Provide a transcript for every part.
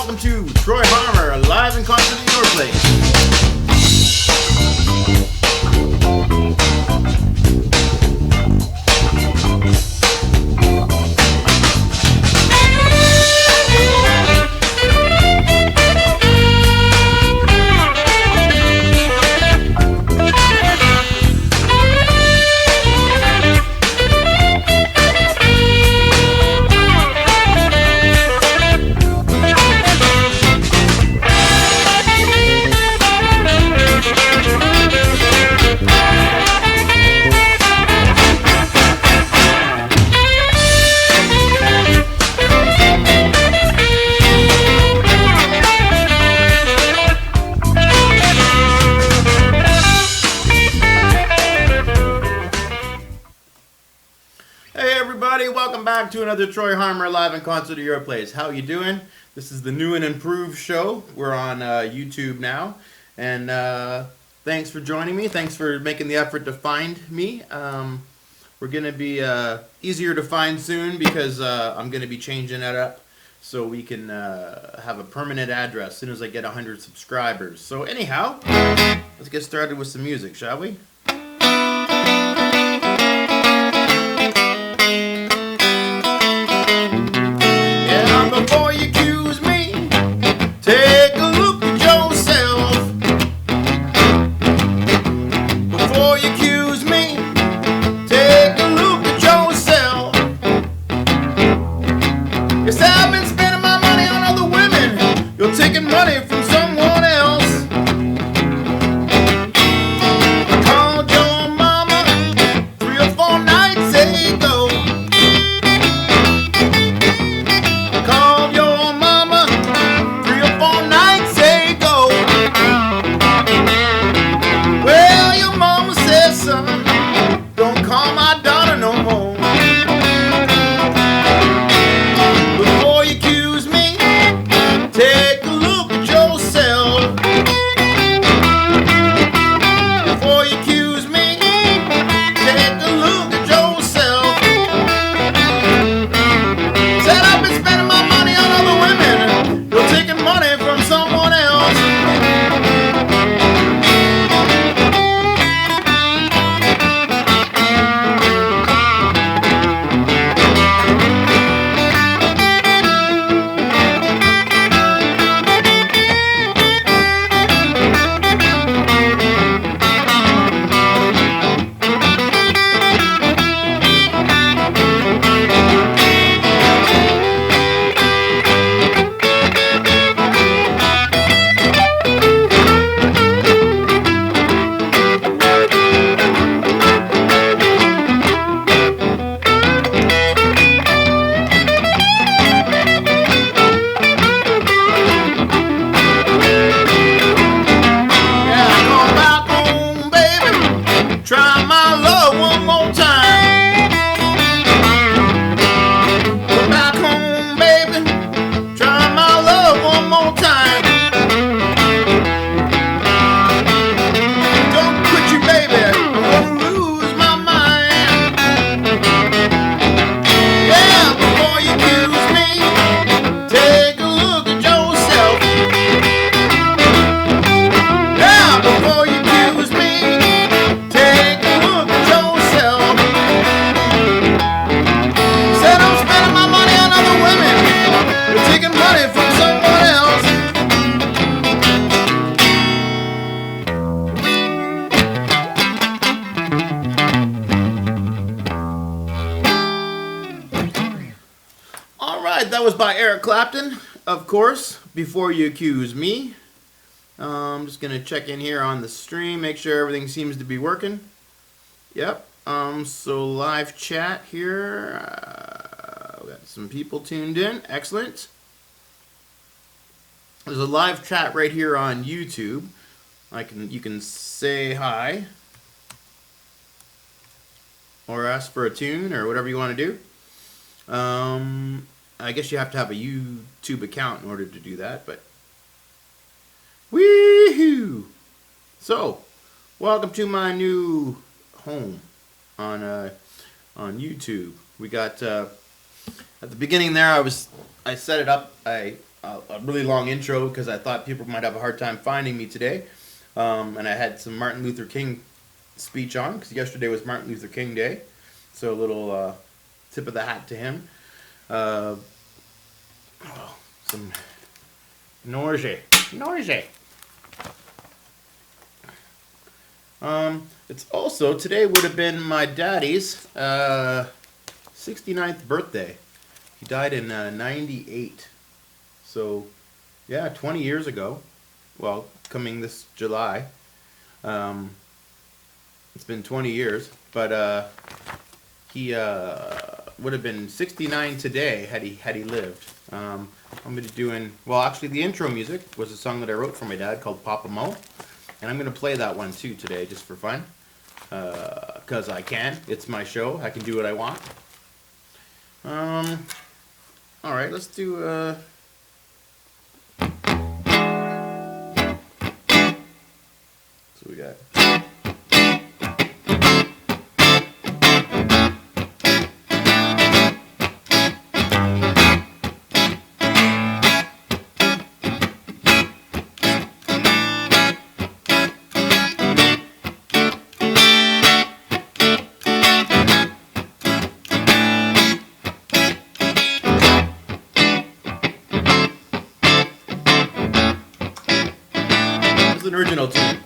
welcome to Troy Harmer, live in concert in your place. Welcome back to another Troy Harmer live in concert at your place. How you doing? This is the new and improved show. We're on YouTube now, and thanks for joining me. Thanks for making the effort to find me. We're gonna be easier to find soon because I'm gonna be changing that up so we can have a permanent address as soon as I get 100 subscribers. So anyhow, let's get started with some music, shall we? Before you accuse me, take a look at yourself. Before you accuse me, take a look at yourself. You say I've been spending my money on other women. You're taking money from someone else. I called your mama 3 or 4 nights ago. Don't call my daughter no more. Before you accuse me, take a look at yourself. Before you accuse me, take a look at yourself. Said I've been spending my money on other women. You're taking money from someone else. That was by Eric Clapton, of course, Before You Accuse Me. I'm just going to check in here on the stream, make sure everything seems to be working. Yep. So live chat here. We got some people tuned in. Excellent. There's a live chat right here on YouTube. You can say hi or ask for a tune or whatever you want to do. I guess you have to have a YouTube account in order to do that, but woohoo! So, welcome to my new home on YouTube. We got at the beginning there. I set it up. I a really long intro because I thought people might have a hard time finding me today. And I had some Martin Luther King speech on because yesterday was Martin Luther King Day. So a little tip of the hat to him. Some noisy. It's also, today would have been my daddy's 69th birthday. He died in 98. So, yeah, 20 years ago. Well, coming this July. It's been 20 years. But he would have been 69 today had he lived. I'm going to be doing, well, actually the intro music was a song that I wrote for my dad called Papa Mo. And I'm going to play that one too today just for fun. Because I can. It's my show. I can do what I want. Alright, let's do so we got an original tune.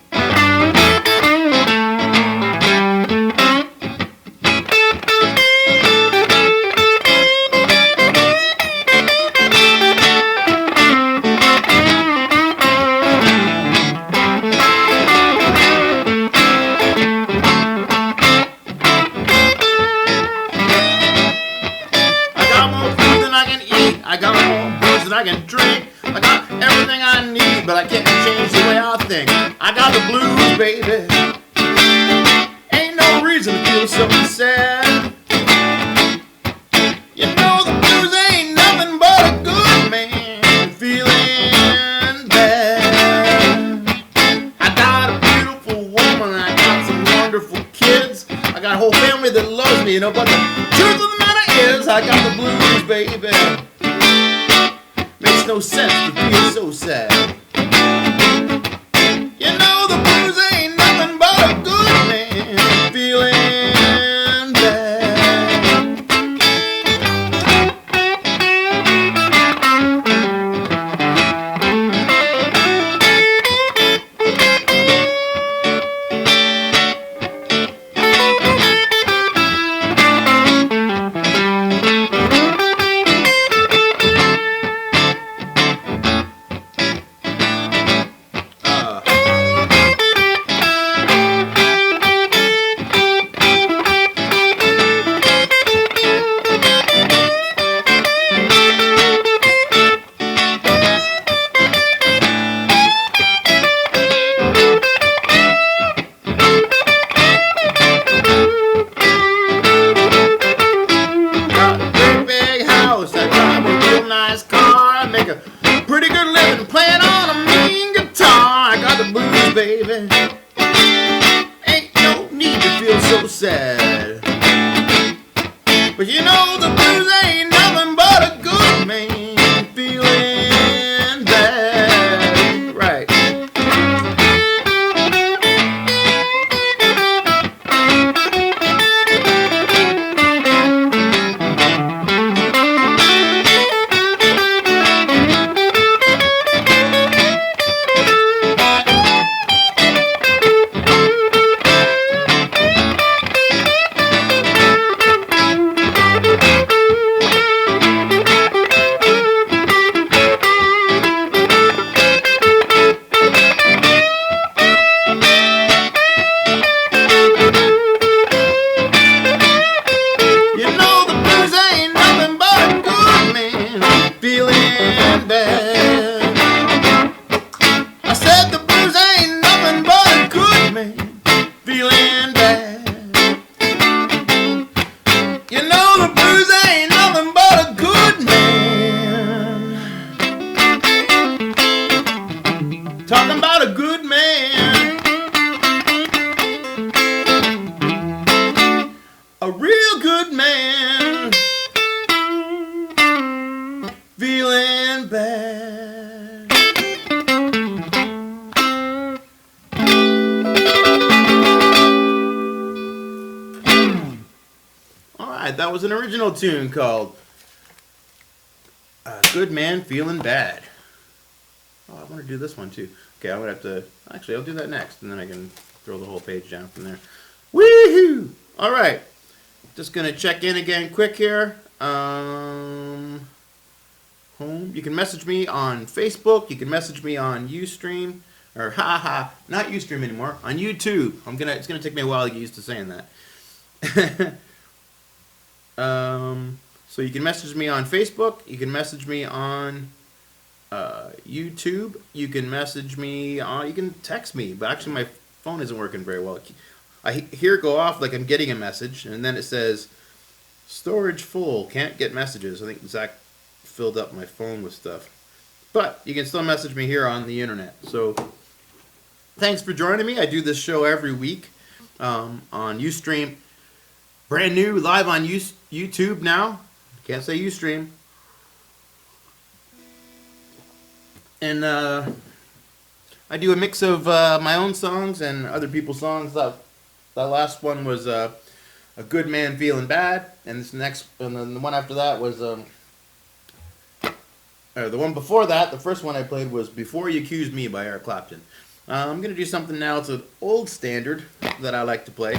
I got more food than I can eat. I got more booze than I can drink. I got everything I need, but I can't change the way I think. I got the blues, baby. Ain't no reason to feel so sad. You know the blues ain't nothing but a good man feeling bad. I got a beautiful woman, I got some wonderful kids. I got a whole family that loves me, but the truth of the matter is I got the blues, baby. Makes no sense to feel so sad. You know the blues ain't nothing but a good man feeling bad. Baby, ain't no need to feel so sad. But you know the blues ain't nothing but a good man feeling bad. Right. Talking about a good man, a real good man, feeling bad. right, that was an original tune called Good Man Feeling Bad. Oh, I want to do this one too. Okay, I'm going to have to... Actually, I'll do that next, and then I can throw the whole page down from there. Woohoo! All right. Just going to check in again quick here. Home. You can message me on Facebook. You can message me on Ustream. Or, not Ustream anymore. On YouTube. It's going to take me a while to get used to saying that. So you can message me on Facebook. You can message me on YouTube. You can message me on... You can text me. But actually, my phone isn't working very well. I hear it go off like I'm getting a message, and then it says, storage full, can't get messages. I think Zach filled up my phone with stuff. But you can still message me here on the internet. So thanks for joining me. I do this show every week on Ustream. Brand new, live on YouTube now. Can't say Ustream. And I do a mix of my own songs and other people's songs. That last one was A Good Man Feeling Bad, and this next, and then the one after that was the one before that. The first one I played was Before You Accuse Me by Eric Clapton. I'm gonna do something now. It's an old standard that I like to play.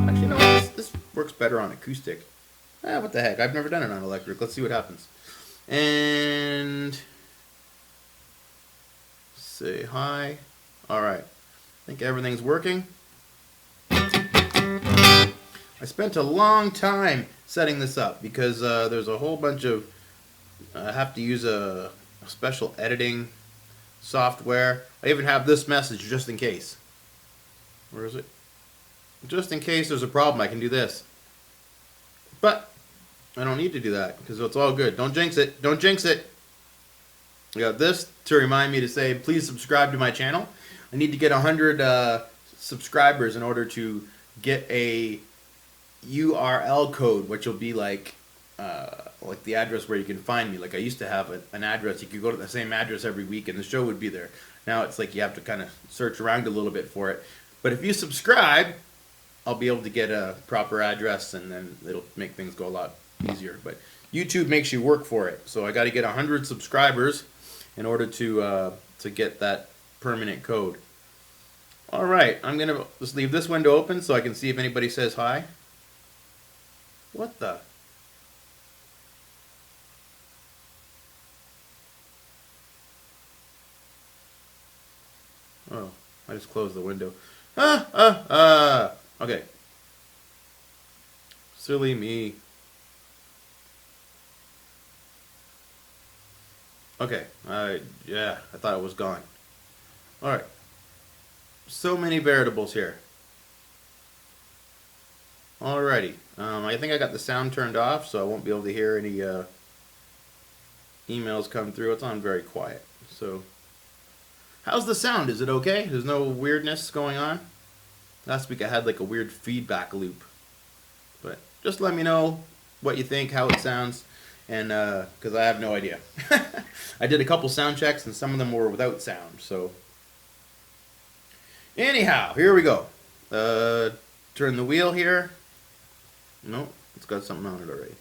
Actually, no, this works better on acoustic. What the heck? I've never done it on electric. Let's see what happens. And say hi. All right. I think everything's working. I spent a long time setting this up because there's a whole bunch of... I have to use a special editing software. I even have this message just in case. Where is it? Just in case there's a problem, I can do this. But I don't need to do that because it's all good. Don't jinx it. Don't jinx it. I got this to remind me to say, please subscribe to my channel. I need to get 100 subscribers in order to get a URL code, which will be like the address where you can find me. Like I used to have an address. You could go to the same address every week and the show would be there. Now it's like you have to kind of search around a little bit for it. But if you subscribe, I'll be able to get a proper address and then it'll make things go a lot easier. But YouTube makes you work for it. So I got to get 100 subscribers in order to get that permanent code. All right, I'm gonna just leave this window open so I can see if anybody says hi. What the? Oh, I just closed the window. Okay. Silly me. Okay, yeah, I thought it was gone. All right. So many variables here. Alrighty. I think I got the sound turned off, so I won't be able to hear any emails come through. It's on very quiet. So, how's the sound? Is it okay? There's no weirdness going on? Last week I had like a weird feedback loop. But just let me know what you think, how it sounds, and because I have no idea. I did a couple sound checks, and some of them were without sound, so... Anyhow, here we go. Turn the wheel here. Nope, it's got something on it already.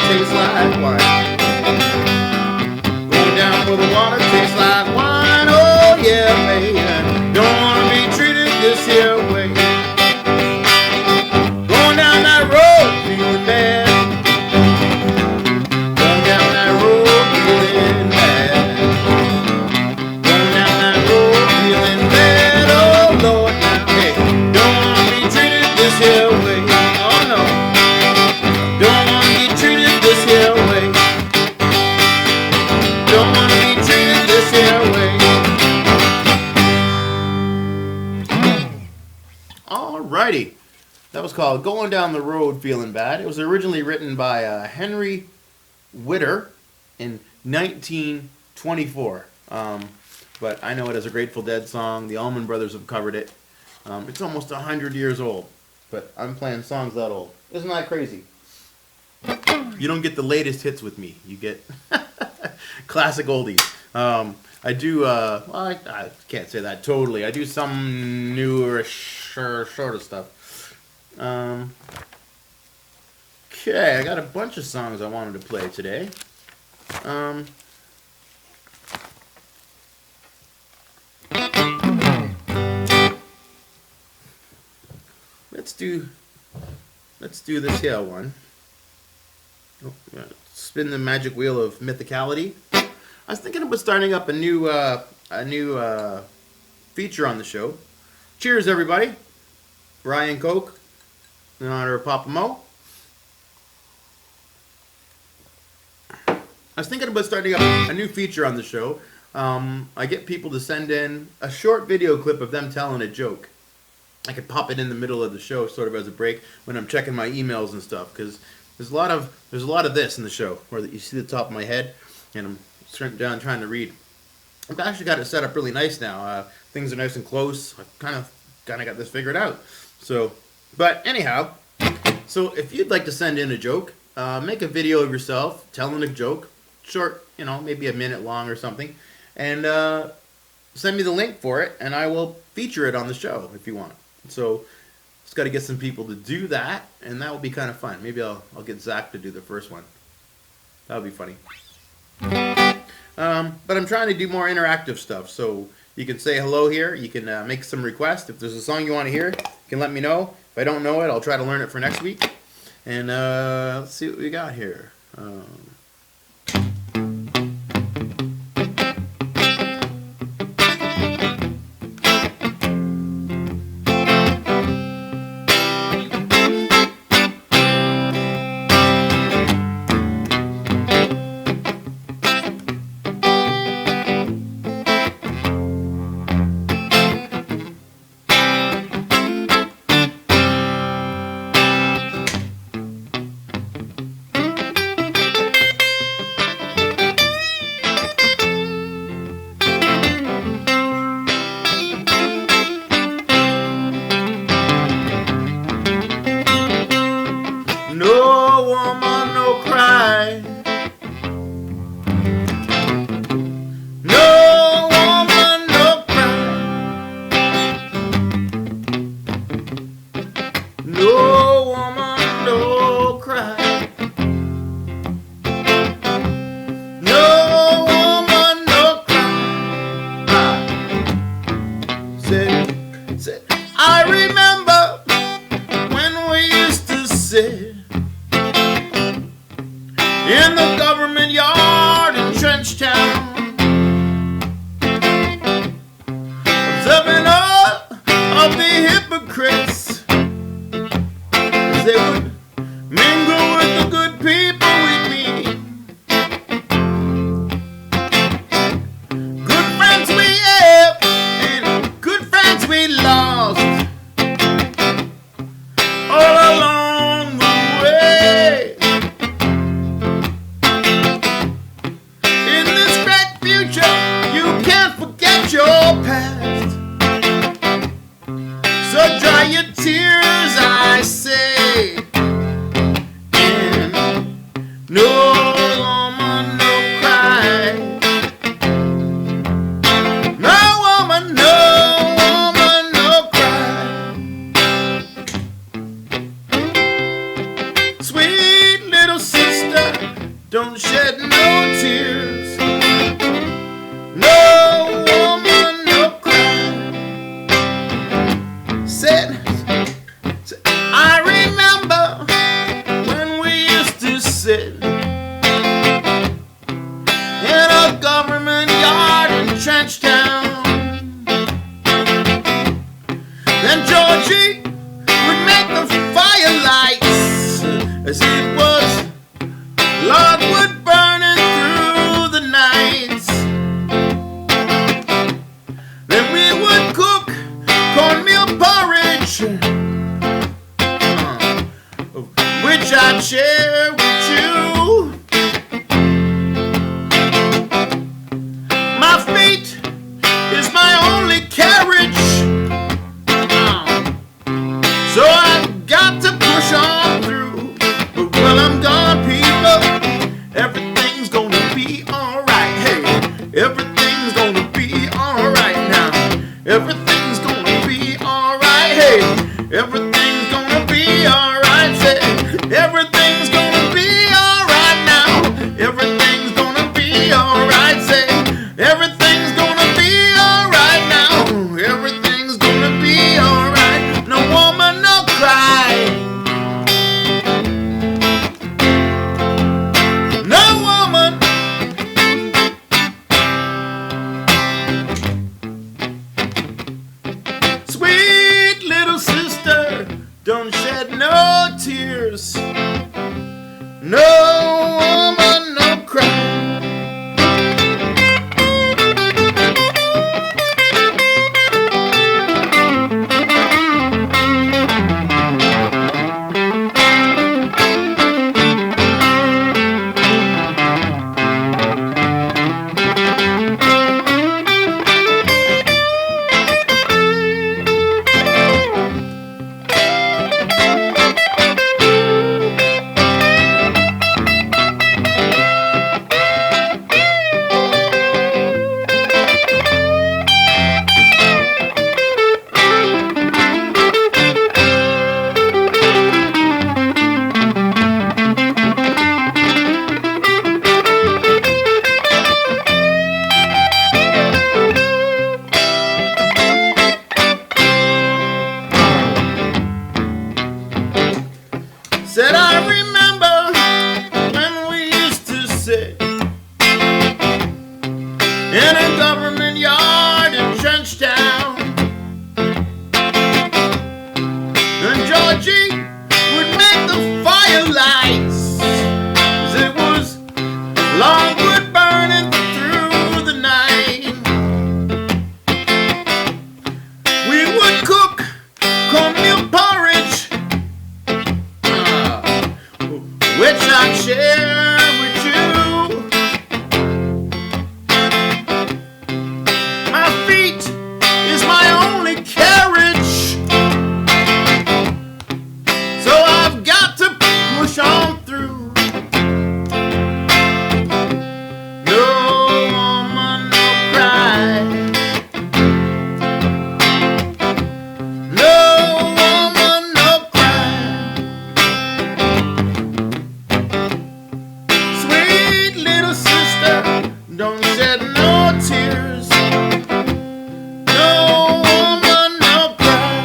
tastes like wine. Going down where the water tastes like wine. Oh yeah, baby. Don't wanna be treated this here way. Going down that road feeling bad. Going down that road feeling bad. Going down that road feeling bad. Oh Lord, now hey, don't wanna be treated this here way. Oh no, don't wanna be treated this here way. Don't wanna be treated this here way. Alrighty, that was called "Going Down the Road Feeling Bad." It was originally written by Henry Witter in 1924, but I know it as a Grateful Dead song. The Allman Brothers have covered it. It's almost 100 years old, but I'm playing songs that old. Isn't that crazy? You don't get the latest hits with me. You get classic oldies. I do, well, I can't say that totally. I do some newer, sort of stuff. Okay, I got a bunch of songs I wanted to play today. Let's do this here one. Oh, spin the magic wheel of mythicality. I was thinking about starting up a new feature on the show. Cheers, everybody! Brian Coke, in honor of Papa Mo. I was thinking about starting up a new feature on the show. I get people to send in a short video clip of them telling a joke. I could pop it in the middle of the show, sort of as a break when I'm checking my emails and stuff. Because there's a lot of this in the show, where you see the top of my head, and I'm sitting down trying to read. I've actually got it set up really nice now. Things are nice and close. I've kind of got this figured out. So, but anyhow, so if you'd like to send in a joke, make a video of yourself telling a joke, short, maybe a minute long or something, and send me the link for it, and I will feature it on the show if you want. So, just got to get some people to do that, and that will be kind of fun. Maybe I'll get Zach to do the first one. That would be funny. But I'm trying to do more interactive stuff, so you can say hello here. You can make some requests. If there's a song you want to hear, you can let me know. If I don't know it, I'll try to learn it for next week. And let's see what we got here. don't shed no tears. No woman, no cry. Said, I remember when we used to sit in a government yard in Trenchtown. Then Georgie would make the firelights as it was logwood burning through the nights. Then we would cook cornmeal porridge, which I'd share with you. My feet is my only carriage, so I've got to push on through. But while I'm gone, people, everything's gonna be alright. Hey, everything's gonna be alright now. Everything's gonna be alright. Hey, everything's gonna be alright. Say, everything's gonna be alright now. Everything's gonna be alright. Say, everything's gonna be alright now. Everything's gonna be alright. No woman, no cry. No woman. Sweet little sister, don't shed no tears. No woman, no cry. Said I remember when we used to sit in a government yard in Trenchtown. And Georgie would make the firelights as it was logwood burning through the night. We would cook cornmeal porridge, which I'd share with you. My feet is my only carriage, so I've got to push on through. No woman, no cry. No woman, no cry. Sweet little sister, don't shed no tears. No woman, no cry.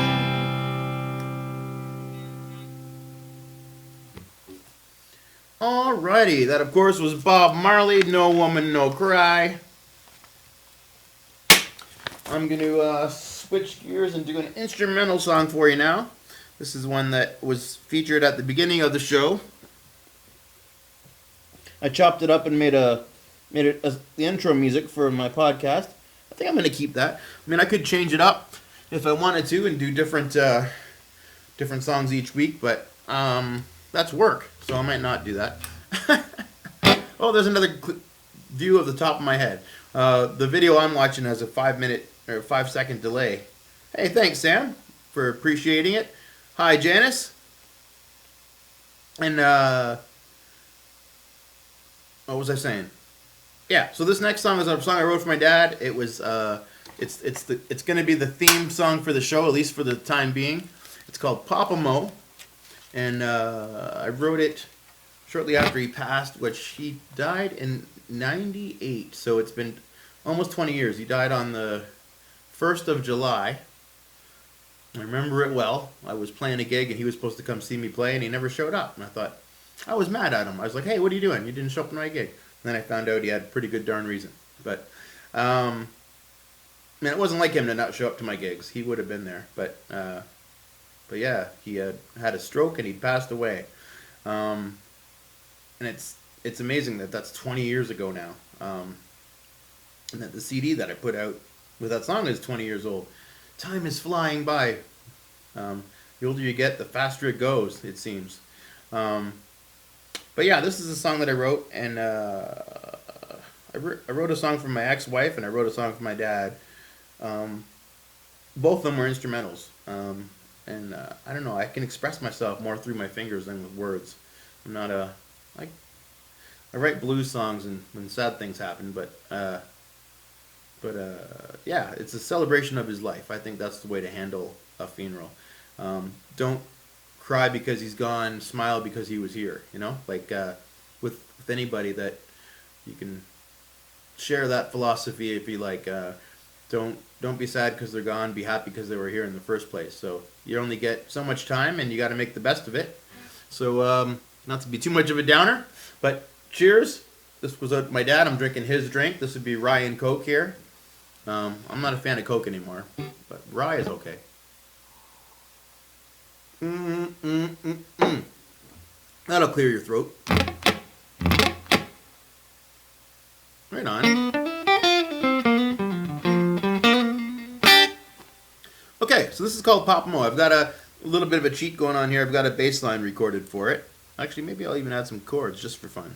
Alrighty, that of course was Bob Marley, No Woman, No Cry. I'm going to switch gears and do an instrumental song for you now. This is one that was featured at the beginning of the show. I chopped it up and made it the intro music for my podcast. I think I'm going to keep that. I mean, I could change it up if I wanted to and do different songs each week, but that's work, so I might not do that. Oh, there's another view of the top of my head. The video I'm watching has a 5-second delay. Hey, thanks, Sam, for appreciating it. Hi, Janice. And what was I saying? Yeah, so this next song is a song I wrote for my dad. It was it's going to be the theme song for the show, at least for the time being. It's called Papa Mo, and I wrote it shortly after he passed, which he died in 98. So it's been almost 20 years. He died on the 1st of July. I remember it well. I was playing a gig and he was supposed to come see me play and he never showed up. And I thought, I was mad at him. I was like, hey, what are you doing? You didn't show up to my gig. And then I found out he had a pretty good darn reason. But, man, it wasn't like him to not show up to my gigs. He would have been there. But yeah, he had a stroke and he passed away. And it's amazing that that's 20 years ago now. And that the CD that I put out with that song is 20 years old. Time is flying by. The older you get, the faster it goes, it seems. But yeah, this is a song that I wrote, and I wrote a song for my ex-wife, and I wrote a song for my dad. Both of them were instrumentals. And I don't know, I can express myself more through my fingers than with words. I'm not I write blues songs when sad things happen, but yeah, it's a celebration of his life. I think that's the way to handle a funeral. Don't cry because he's gone, smile because he was here, you know? Like, with anybody that you can share that philosophy if you like. Don't be sad because they're gone, be happy because they were here in the first place. So you only get so much time and you got to make the best of it. So, not to be too much of a downer, but cheers. This was my dad. I'm drinking his drink. This would be rye and Coke here. I'm not a fan of Coke anymore, but rye is okay. That'll clear your throat. Right on. Okay, so this is called Pop Mo. I've got a little bit of a cheat going on here. I've got a bass line recorded for it. Actually, maybe I'll even add some chords just for fun.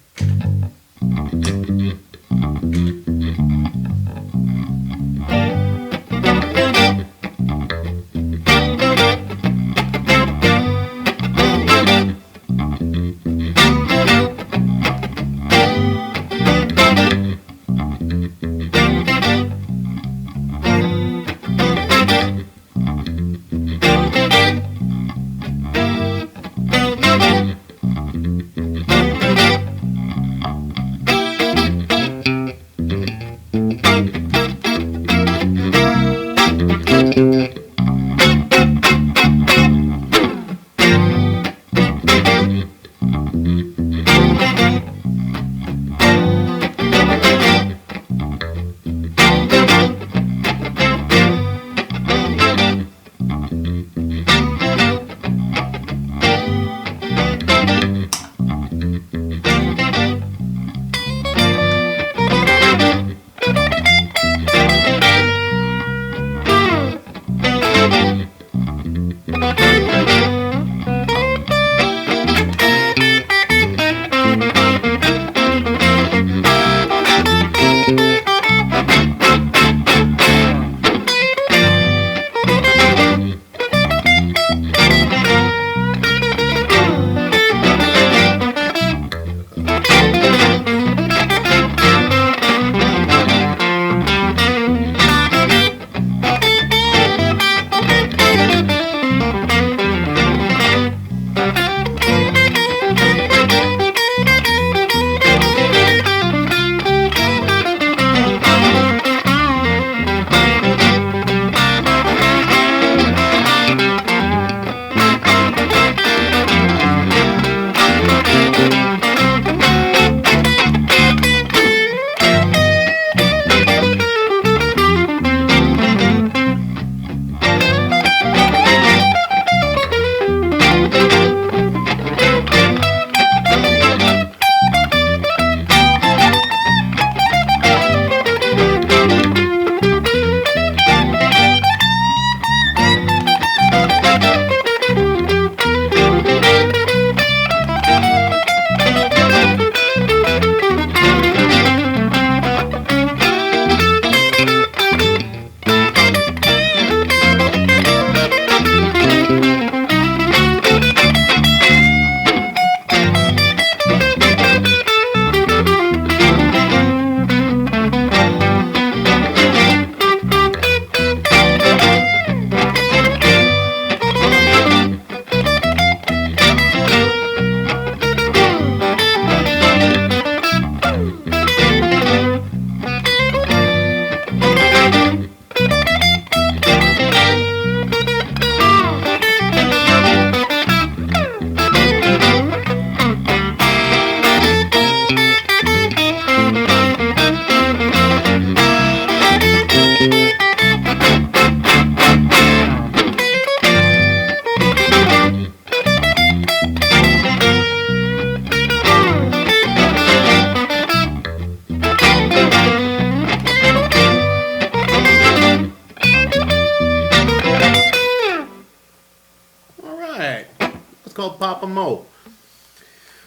called Papa Mo.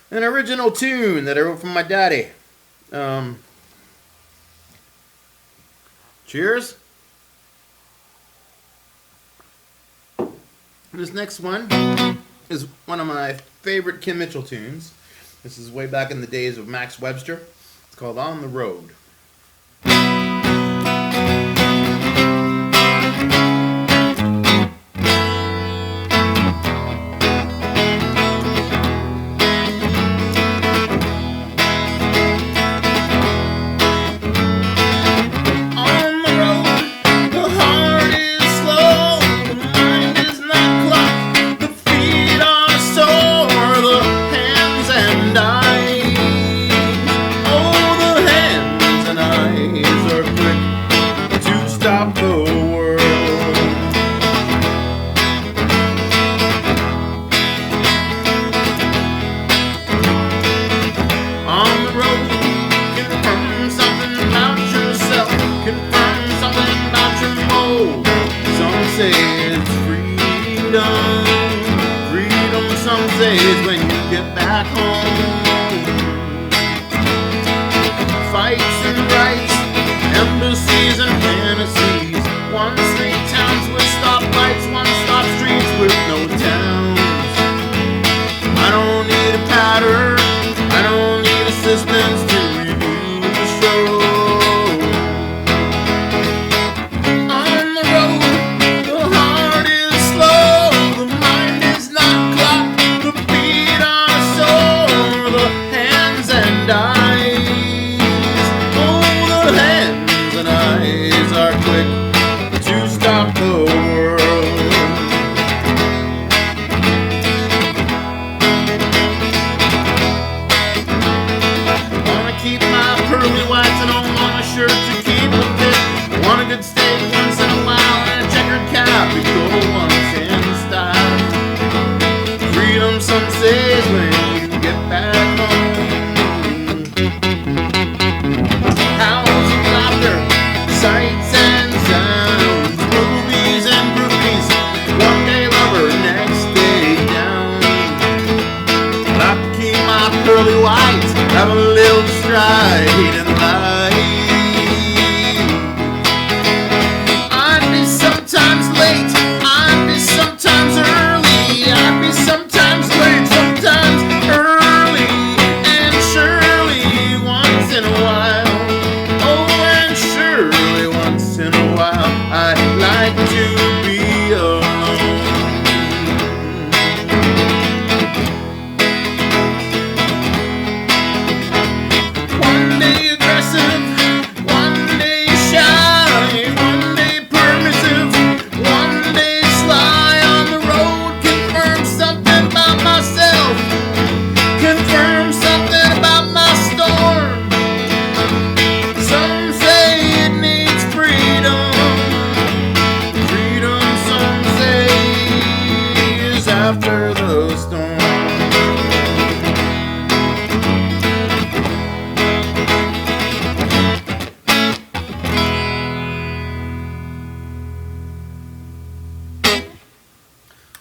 An original tune that I wrote for my daddy. Cheers. This next one is one of my favorite Kim Mitchell tunes. This is way back in the days of Max Webster. It's called On the Road. When you get back home, fights and rights, embassies and fantasies, one-state towns with stoplights, one-stop streets with no towns. I don't need a pattern, I don't need assistance to review the show. On the road, the heart is slow, the mind is not clocked. Have a little stride in life. I'd be sometimes late, I'd be sometimes early, I'd be sometimes late, sometimes early, and surely once in a while, oh, and surely once in a while, I'd like to be alone. After the storm.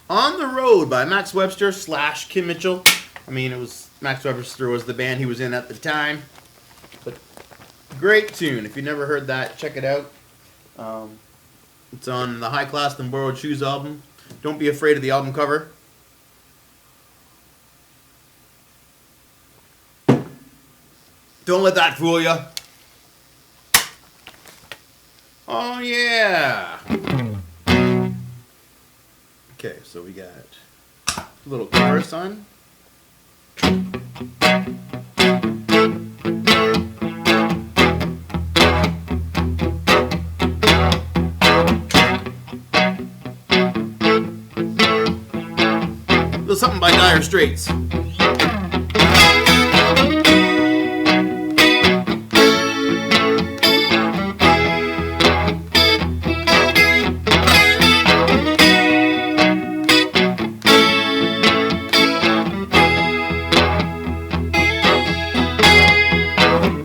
On the Road by Max Webster / Kim Mitchell. I mean, it was Max Webster was the band he was in at the time. But great tune. If you never heard that, check it out. It's on the High Class and Borrowed Shoes album. Don't be afraid of the album cover. Don't let that fool you. Oh, yeah. Okay, so we got a little chorus on. Little something by Dire Straits.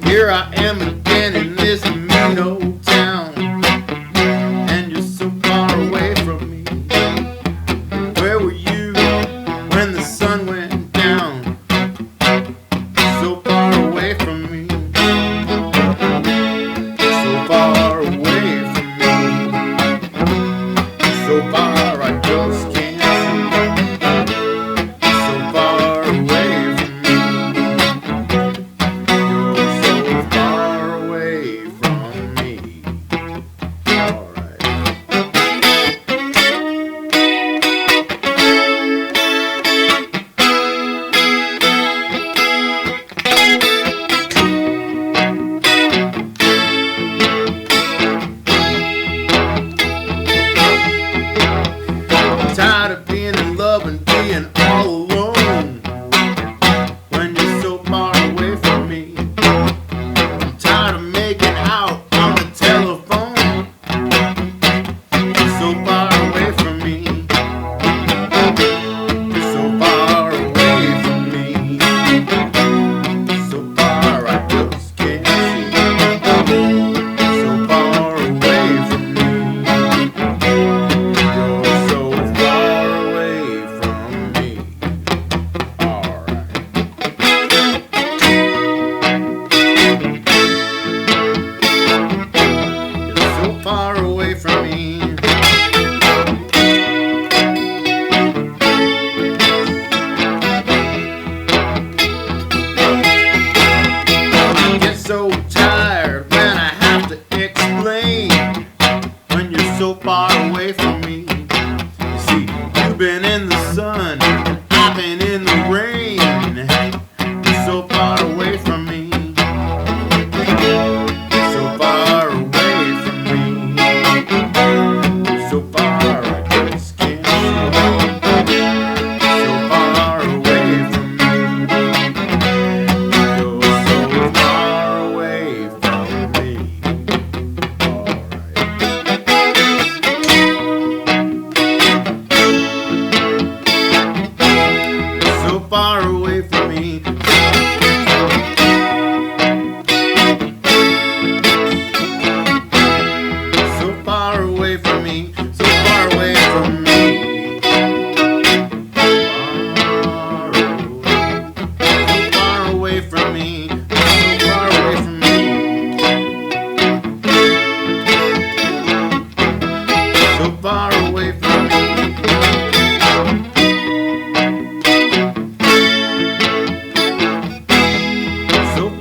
Here I am again in this mean old town, and you're so far away from me. Where were you when the sun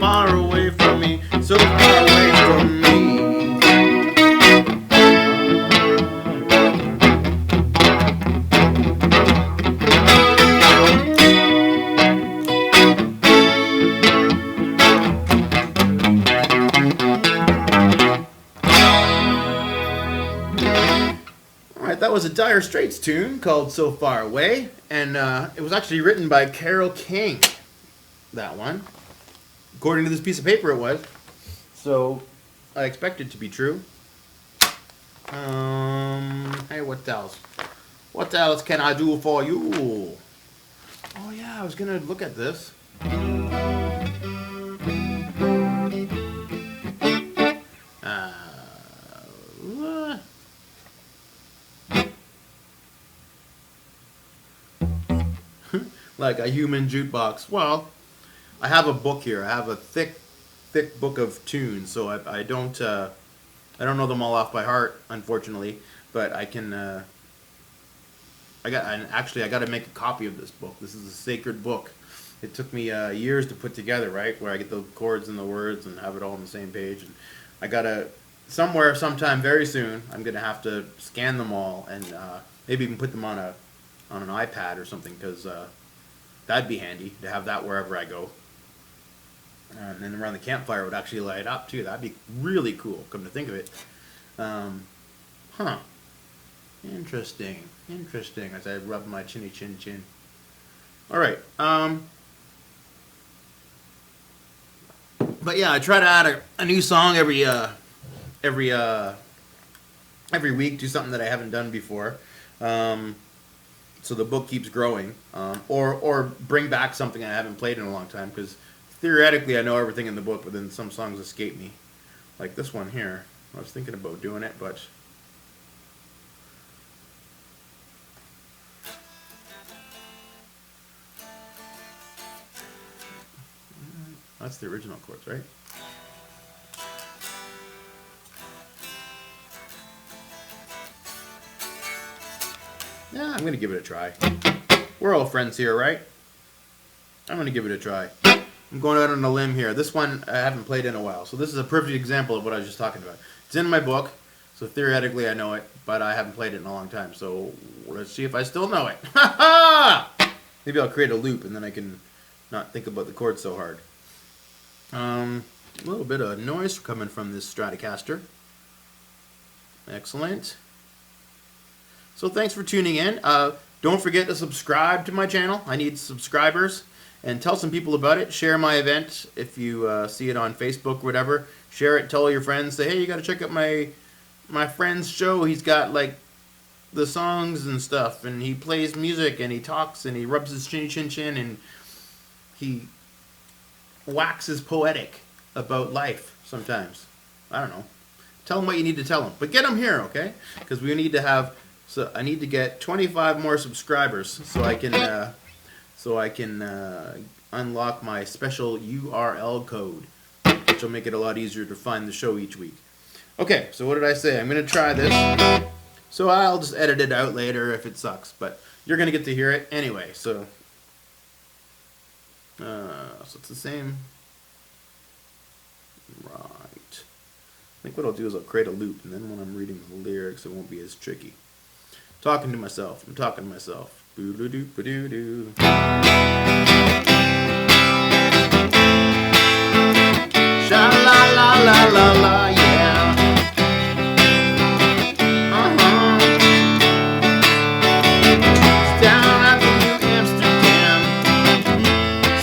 far away from me, so far away from me. That was a Dire Straits tune called So Far Away, and it was actually written by Carole King, that one. According to this piece of paper it was. So, I expect it to be true. Hey, what else? What else can I do for you? Oh yeah, I was gonna look at this. Like a human jukebox. Well, I have a book here. I have a thick book of tunes, so I don't know them all off by heart, unfortunately. But I can. I got to make a copy of this book. This is a sacred book. It took me years to put together, right? Where I get the chords and the words and have it all on the same page. And I gotta sometime very soon. I'm gonna have to scan them all and maybe even put them on an iPad or something, because that'd be handy to have that wherever I go. And then around the campfire it would actually light up too. That'd be really cool, come to think of it. Interesting. As I rub my chinny chin chin. Alright. But yeah, I try to add a new song every week, do something that I haven't done before. So the book keeps growing, or bring back something I haven't played in a long time, because theoretically I know everything in the book, but then some songs escape me, like this one here. I was thinking about doing it, but that's the original chords, right? Yeah, I'm gonna give it a try. We're all friends here, right? I'm gonna give it a try. I'm going out on a limb here. This one I haven't played in a while, so this is a perfect example of what I was just talking about. It's in my book, so theoretically I know it, but I haven't played it in a long time, so let's see if I still know it. Ha ha! Maybe I'll create a loop and then I can not think about the chords so hard. A little bit of noise coming from this Stratocaster. Excellent. So thanks for tuning in. Don't forget to subscribe to my channel. I need subscribers. And tell some people about it. Share my event if you see it on Facebook or whatever. Share it. Tell all your friends. Say, hey, you got to check out my friend's show. He's got like the songs and stuff, and he plays music, and he talks, and he rubs his chin chin chin, and he waxes poetic about life sometimes. I don't know. Tell him what you need to tell him. But get him here, okay? Because we need to have... So I need to get 25 more subscribers so I can unlock my special URL code, which will make it a lot easier to find the show each week. Okay, so what did I say? I'm going to try this. So I'll just edit it out later if it sucks, but you're going to get to hear it anyway. So it's the same. Right. I think what I'll do is I'll create a loop, and then when I'm reading the lyrics, it won't be as tricky. Talking to myself. I'm talking to myself. Boo-doo-doo-ba-doo-doo. Sha-la-la-la-la-la, yeah. Down at the New Amsterdam,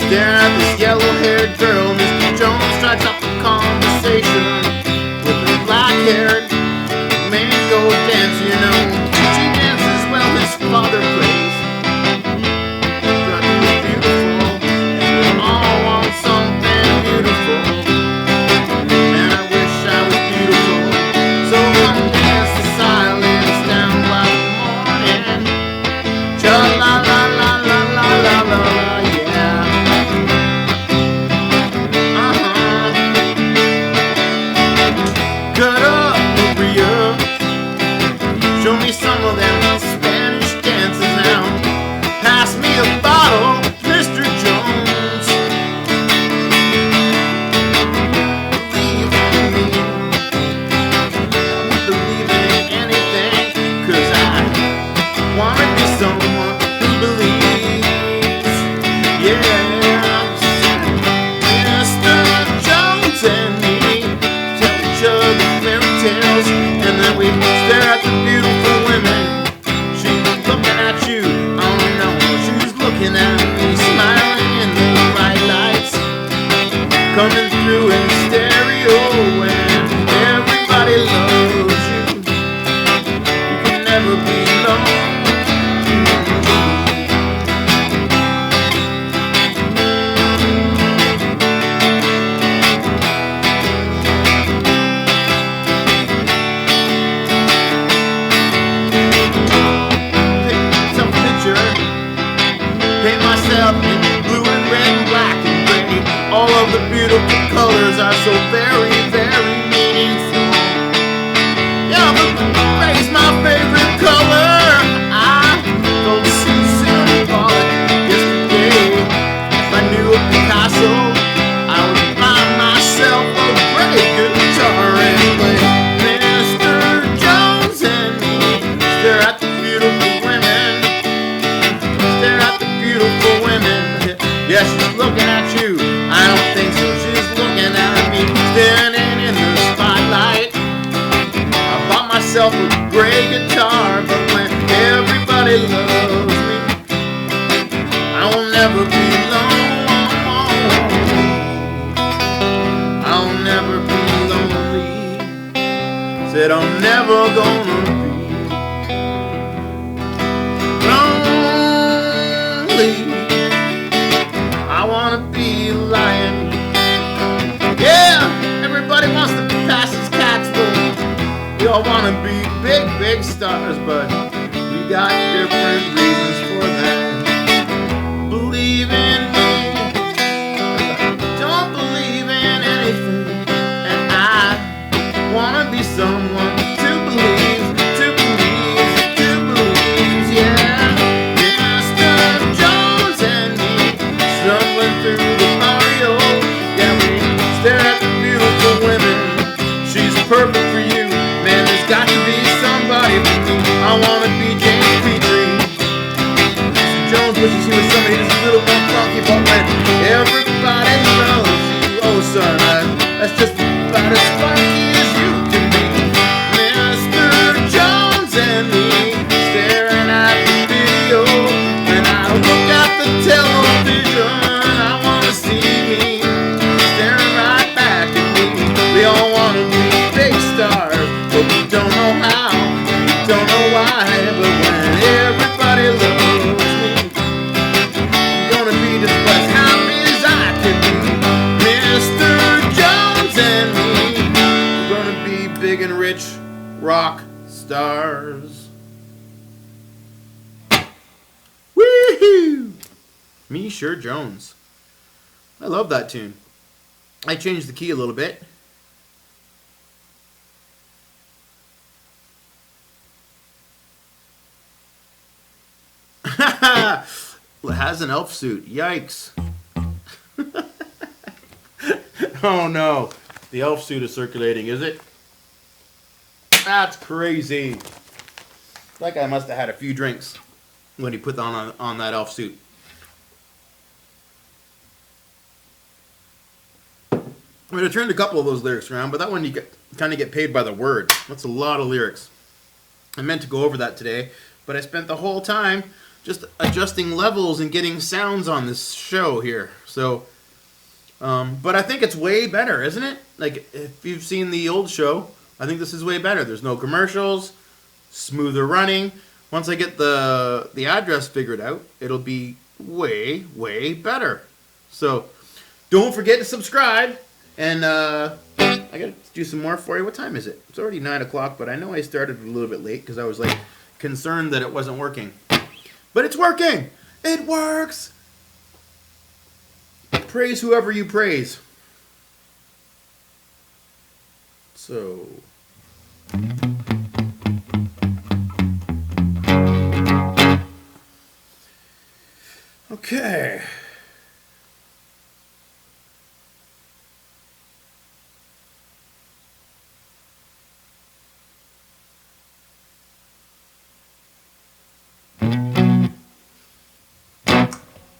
staring at this yellow-haired girl. Mr. Jones strikes up a conversation with a black-haired man go dance, you know. She dances well, his father plays. But we're beautiful, and we all want something beautiful. And I wish I was beautiful, so come dance the silence down by the morning. Cha-la-la-la-la-la-la-la-la, yeah. Cut up, Maria. Show me you in stereo and everybody loves you. You can never be alone. Paint myself in blue and red and black and gray. All of the beautiful colors are so very, very meaningful. Yeah, but gray's my favorite color. I felt so symbolic yesterday. If I knew a Picasso, I would buy myself a gray guitar and play Mr. Jones and me. Stare at the beautiful women. Stare at the beautiful women. Yeah, she's looking at you. I don't think so. She's looking at me. Standing in the spotlight. I bought myself a gray guitar, but when everybody loves me, I will never be alone. I'll never be lonely. Said I'm never gonna be lonely. I wanna be a lion. Yeah, everybody wants to pass his cats, but we all wanna be big, big stars, but we got different reasons for that. Believe in me. Don't believe in anything, and I wanna be someone to believe, to believe, to believe, yeah. Mr. Jones and me, stumbling through the barrio. Yeah, we stare at the beautiful women. She's perfect for you, man, there's got to be somebody for me. I wanna be James Petrie. Mr. Jones wishes he was somebody who's a little more funky, but when everybody loves you, oh son, that's just about as funky as you can be. Mr. Jones and me, staring at the video. When I look at the television, I wanna see me staring right back at me. We all wanna be big stars, but we don't know how, we don't know why. But when everybody loves me, I'm gonna be just as happy as I can be. Mr. Jones and me, we're gonna be big and rich rock stars. Woohoo! Me Sure Jones. I love that tune. I changed the key a little bit. It has an elf suit. Yikes. Oh no. The elf suit is circulating, is it? That's crazy. That guy must have had a few drinks when he put on that elf suit. I'm going to turn a couple of those lyrics around, but that one you kind of get paid by the word. That's a lot of lyrics. I meant to go over that today, but I spent the whole time just adjusting levels and getting sounds on this show here. So, but I think it's way better, isn't it? Like, if you've seen the old show, I think this is way better. There's no commercials, smoother running. Once I get the address figured out, it'll be way, way better. So, don't forget to subscribe. And I got to do some more for you. What time is it? It's already 9 o'clock, but I know I started a little bit late because I was like concerned that it wasn't working. But it's working! It works! Praise whoever you praise. So... Okay.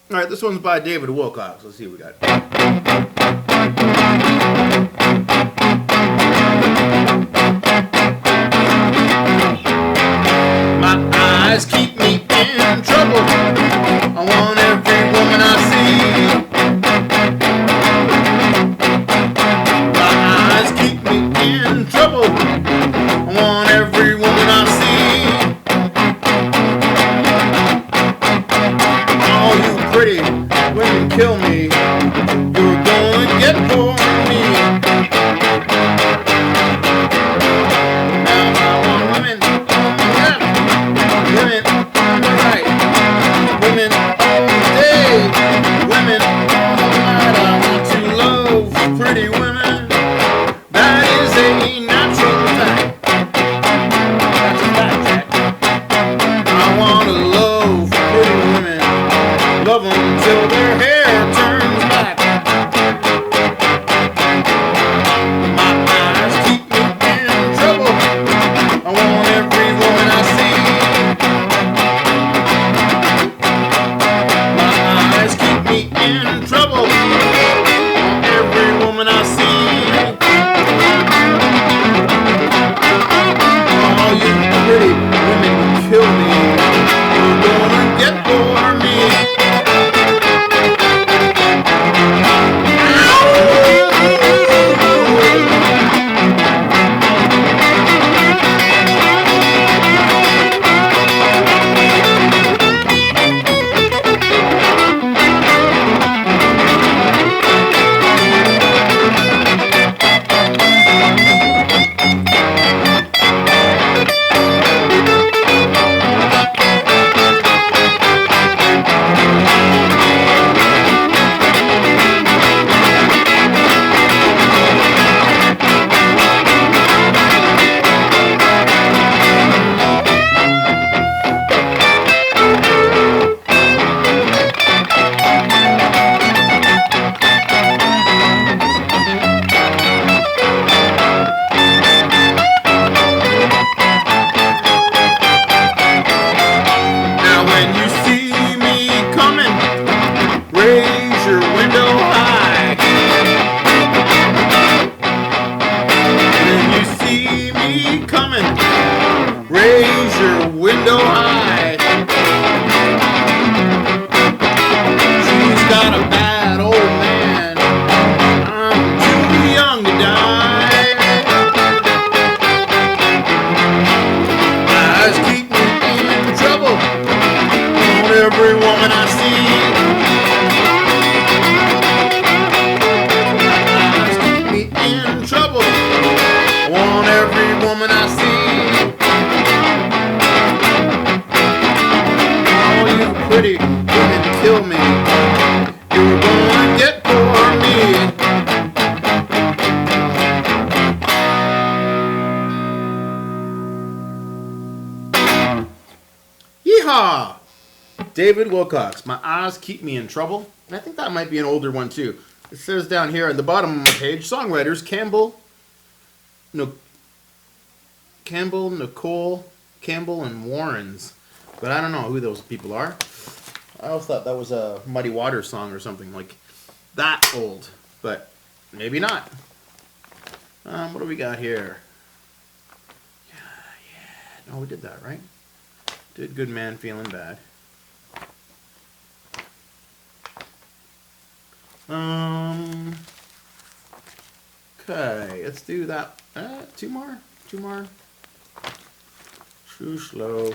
All right, this one's by David Wilcox. Let's see what we got. My eyes keep me in trouble. I want every woman I see. pretty women, that is a natural fact. That's a fact, Jack. I want to love pretty women, love them till their hair turns back. My eyes keep me in trouble. I want every woman I see. My eyes keep me in trouble. Every woman I see. All you pretty women will kill me. You're gonna get for me. David Wilcox, My Eyes Keep Me in Trouble. And I think that might be an older one too. It says down here at the bottom of my page, songwriters Nicole, Campbell, and Warrens. But I don't know who those people are. I always thought that was a Muddy Waters song or something like that old. But maybe not. What do we got here? Yeah. No, we did that, right? Did Good Man Feeling Bad. Okay, let's do that. Two more. Too slow.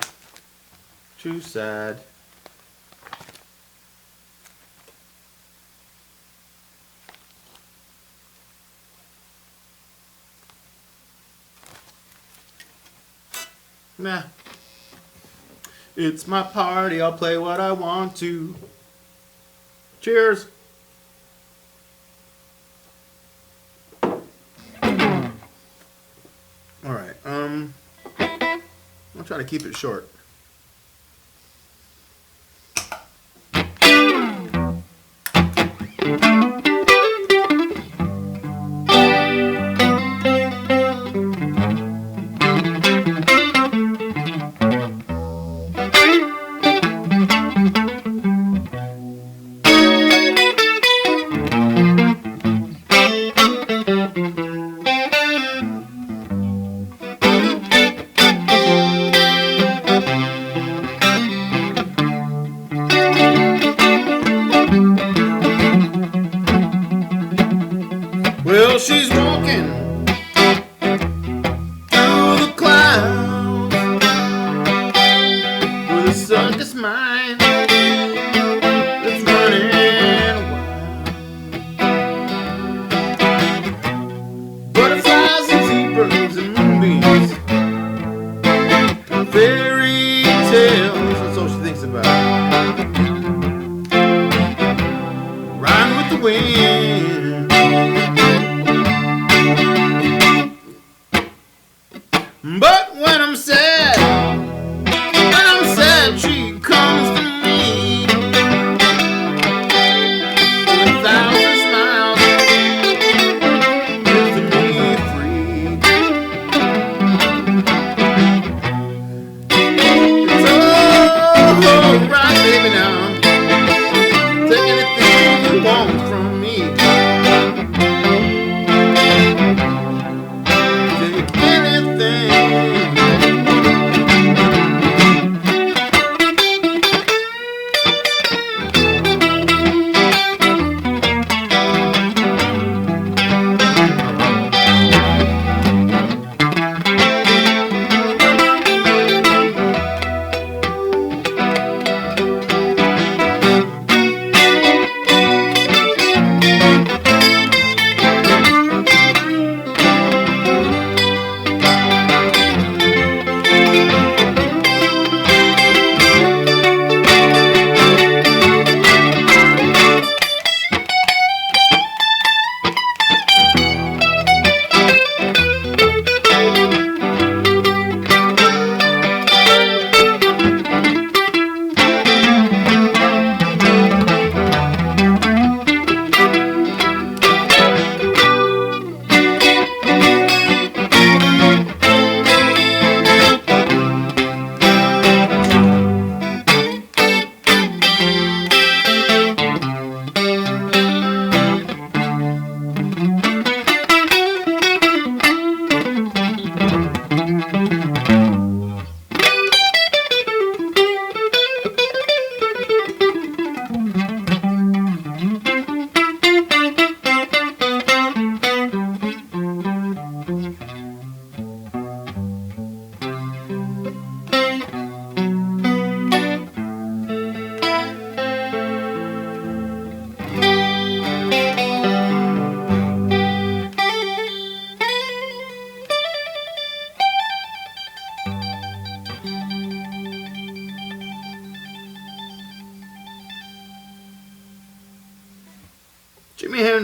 Too sad. Nah. It's my party, I'll play what I want to. Cheers. Alright, I'll try to keep it short. Well, she's walking through the clouds with a sun-kissed mind that's running wild. Butterflies and zebras and moonbeams and fairy tales, that's all she thinks about. Riding with the wind.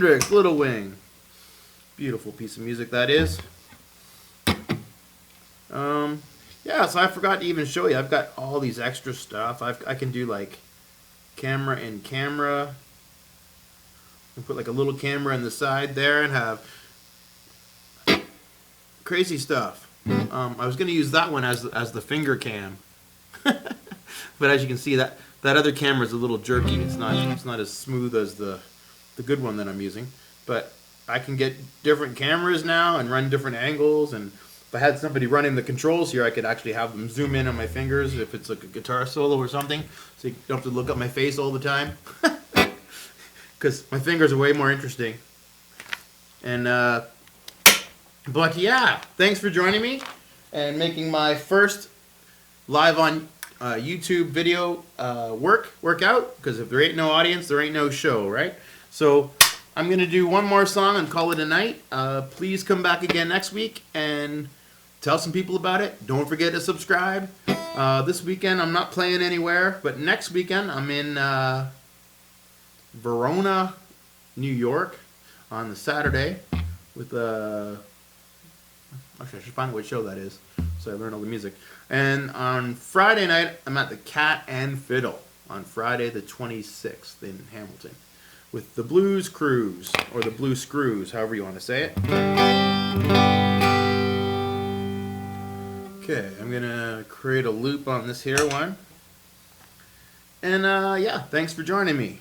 Hendrix, Little Wing. Beautiful piece of music that is. Yeah, so I forgot to even show you. I've got all these extra stuff. I can do like camera in camera. And put like a little camera in the side there and have crazy stuff. I was going to use that one as the finger cam. But as you can see, that other camera is a little jerky. It's not as smooth as the good one that I'm using. But I can get different cameras now and run different angles. And if I had somebody running the controls here, I could actually have them zoom in on my fingers if it's like a guitar solo or something. So you don't have to look at my face all the time. Because my fingers are way more interesting. And, but yeah, thanks for joining me and making my first live on YouTube video workout. Because if there ain't no audience, there ain't no show, right? So I'm going to do one more song and call it a night. Please come back again next week and tell some people about it. Don't forget to subscribe. This weekend I'm not playing anywhere, but next weekend I'm in Verona, New York on the Saturday with actually I should find out what show that is so I learn all the music. And on Friday night I'm at the Cat and Fiddle on Friday the 26th in Hamilton with the Blues Cruise, or the Blue Screws, however you want to say it. Okay, I'm gonna create a loop on this here one. And yeah, thanks for joining me.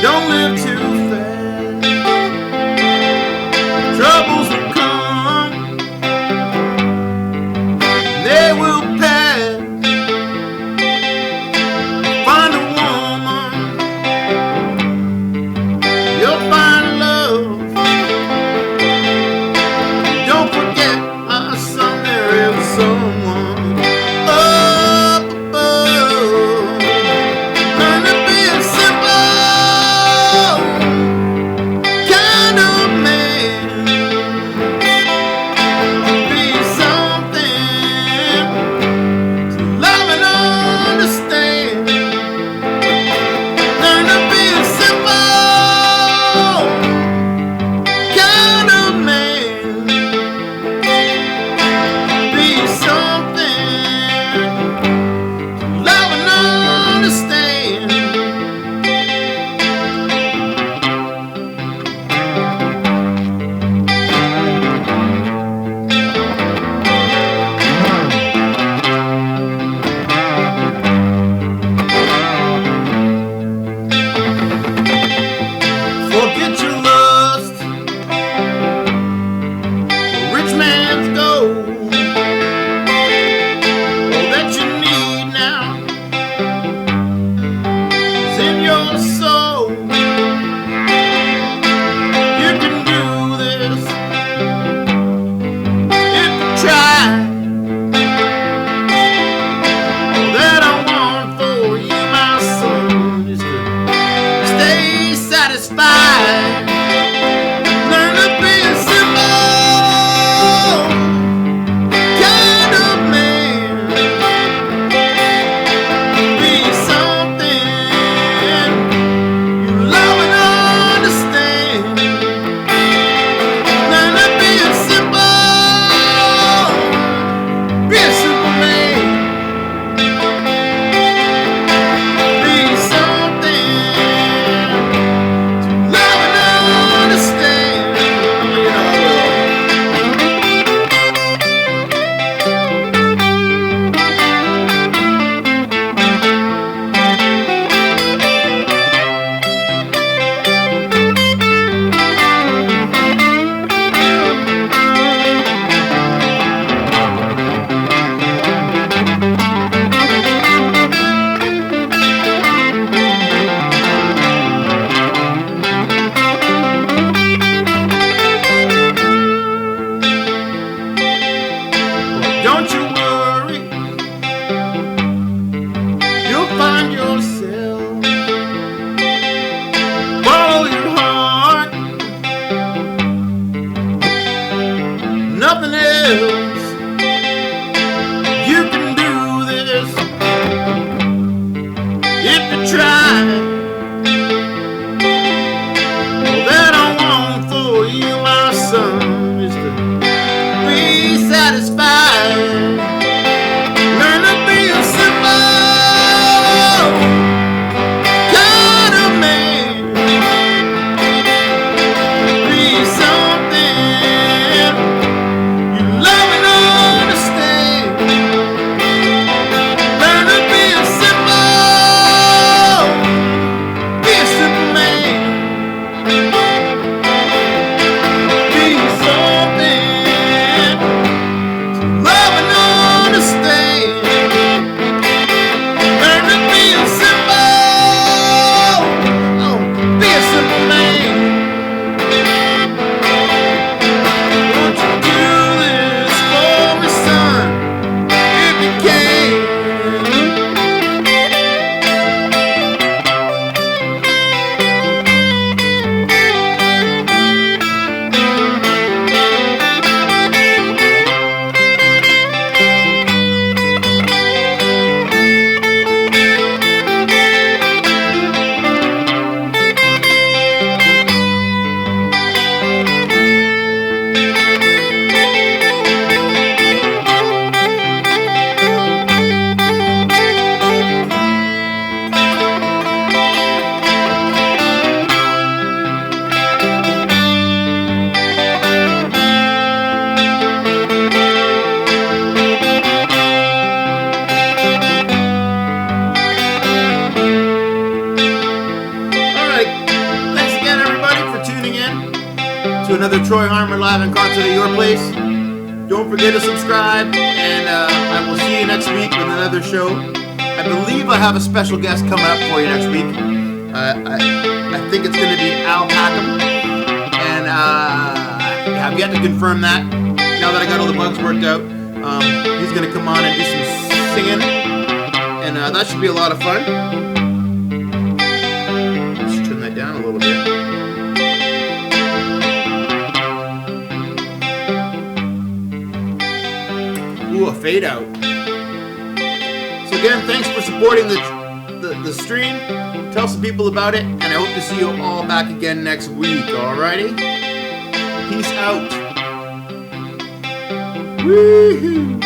Don't live too fast. Troubles will come nothing else. You can do this if you try. All that I want for you, my son, is to be satisfied. Learn to be a simple kind of man. Be something you love and understand. Learn to be a simple man. Be something to love and understand. Learn to be a simple, be a simple man. Won't you do this for me, son, if you can? Alright, thanks again everybody for tuning in to another Troy Harmer live in concert at your place. Don't forget to subscribe, and I will see you next week with another show. I believe I have a special guest coming up for you next week. I think it's going to be Al Packham, and I've yet to confirm that. Now that I got all the bugs worked out, he's going to come on and do some singing, and that should be a lot of fun. Let's turn that down a little bit. Ooh, a fade out. So again, thanks for supporting the stream. Tell some people about it, and I hope to see you all back again next week. Alrighty? Peace out. Woohoo!